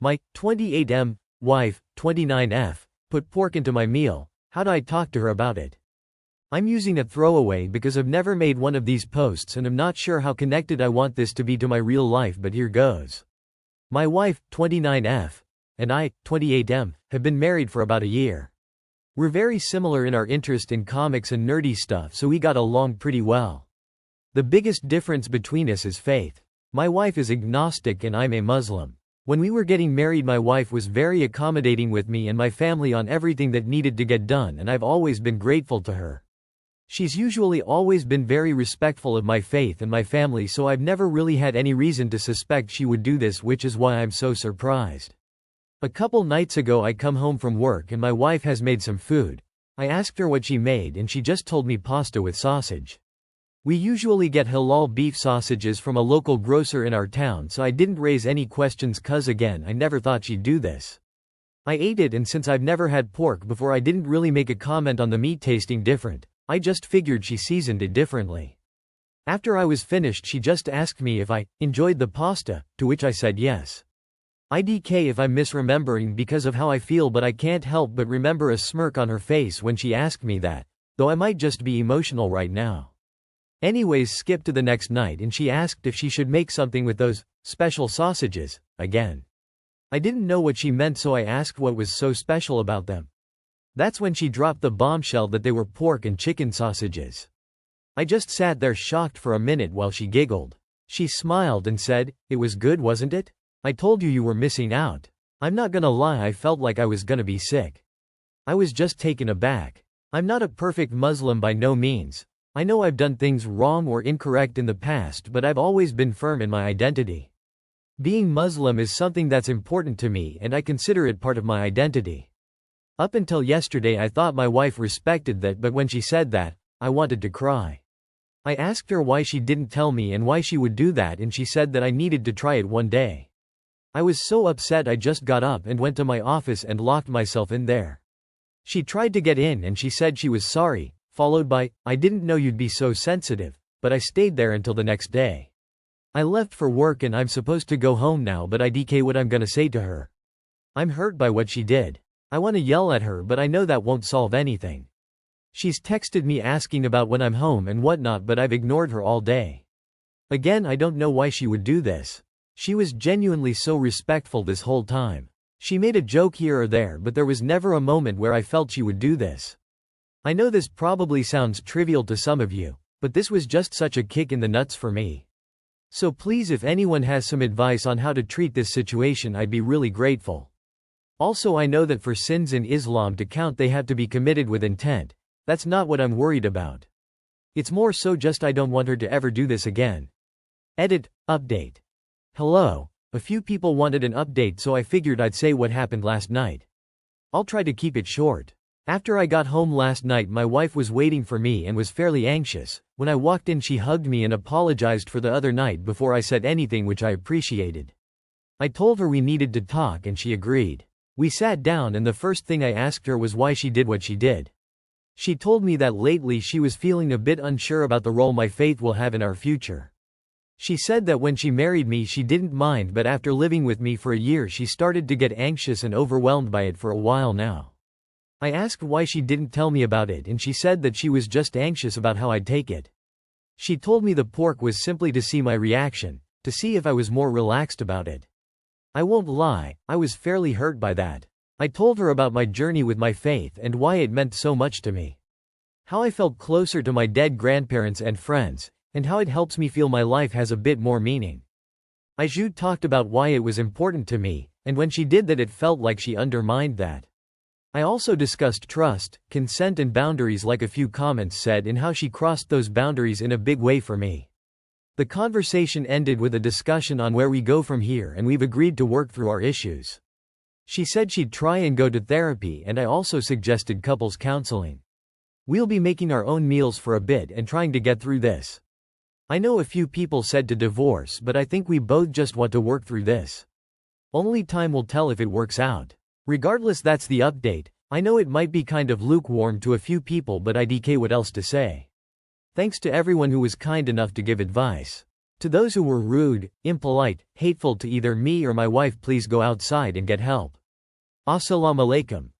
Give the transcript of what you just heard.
My 28M wife, 29F, put pork into my meal. How do I talk to her about it? I'm using a throwaway because I've never made one of these posts and I'm not sure how connected I want this to be to my real life, but here goes. My wife, 29F, and I, 28M, have been married for about a year. We're very similar in our interest in comics and nerdy stuff, so we got along pretty well. The biggest difference between us is faith. My wife is agnostic and I'm a Muslim. When we were getting married, my wife was very accommodating with me and my family on everything that needed to get done, and I've always been grateful to her. She's usually always been very respectful of my faith and my family, so I've never really had any reason to suspect she would do this, which is why I'm so surprised. A couple nights ago I come home from work and my wife has made some food. I asked her what she made and she just told me pasta with sausage. We usually get halal beef sausages from a local grocer in our town, so I didn't raise any questions cause again I never thought she'd do this. I ate it, and since I've never had pork before I didn't really make a comment on the meat tasting different. I just figured she seasoned it differently. After I was finished she just asked me if I enjoyed the pasta, to which I said yes. IDK if I'm misremembering because of how I feel, but I can't help but remember a smirk on her face when she asked me that, though I might just be emotional right now. Anyways, skip to the next night and she asked if she should make something with those special sausages, again. I didn't know what she meant, so I asked what was so special about them. That's when she dropped the bombshell that they were pork and chicken sausages. I just sat there shocked for a minute while she giggled. She smiled and said, "It was good, wasn't it? I told you were missing out." I'm not gonna lie, I felt like I was gonna be sick. I was just taken aback. I'm not a perfect Muslim by no means. I know I've done things wrong or incorrect in the past, but I've always been firm in my identity. Being Muslim is something that's important to me and I consider it part of my identity. Up until yesterday I thought my wife respected that, but when she said that, I wanted to cry. I asked her why she didn't tell me and why she would do that, and she said that I needed to try it one day. I was so upset I just got up and went to my office and locked myself in there. She tried to get in and she said she was sorry, followed by, "I didn't know you'd be so sensitive," but I stayed there until the next day. I left for work and I'm supposed to go home now, but IDK what I'm gonna say to her. I'm hurt by what she did. I want to yell at her, but I know that won't solve anything. She's texted me asking about when I'm home and whatnot, but I've ignored her all day. Again, I don't know why she would do this. She was genuinely so respectful this whole time. She made a joke here or there, but there was never a moment where I felt she would do this. I know this probably sounds trivial to some of you, but this was just such a kick in the nuts for me. So please, if anyone has some advice on how to treat this situation, I'd be really grateful. Also, I know that for sins in Islam to count they have to be committed with intent. That's not what I'm worried about. It's more so just I don't want her to ever do this again. Edit, update. Hello, a few people wanted an update, so I figured I'd say what happened last night. I'll try to keep it short. After I got home last night, my wife was waiting for me and was fairly anxious. When I walked in, she hugged me and apologized for the other night before I said anything, which I appreciated. I told her we needed to talk and she agreed. We sat down and the first thing I asked her was why she did what she did. She told me that lately she was feeling a bit unsure about the role my faith will have in our future. She said that when she married me she didn't mind, but after living with me for a year she started to get anxious and overwhelmed by it for a while now. I asked why she didn't tell me about it and she said that she was just anxious about how I'd take it. She told me the pork was simply to see my reaction, to see if I was more relaxed about it. I won't lie, I was fairly hurt by that. I told her about my journey with my faith and why it meant so much to me. How I felt closer to my dead grandparents and friends, and how it helps me feel my life has a bit more meaning. Aiju talked about why it was important to me, and when she did that it felt like she undermined that. I also discussed trust, consent and boundaries like a few comments said, and how she crossed those boundaries in a big way for me. The conversation ended with a discussion on where we go from here, and we've agreed to work through our issues. She said she'd try and go to therapy, and I also suggested couples counseling. We'll be making our own meals for a bit and trying to get through this. I know a few people said to divorce, but I think we both just want to work through this. Only time will tell if it works out. Regardless, that's the update. I know it might be kind of lukewarm to a few people, but IDK what else to say. Thanks to everyone who was kind enough to give advice. To those who were rude, impolite, hateful to either me or my wife, please go outside and get help. Assalamu alaikum.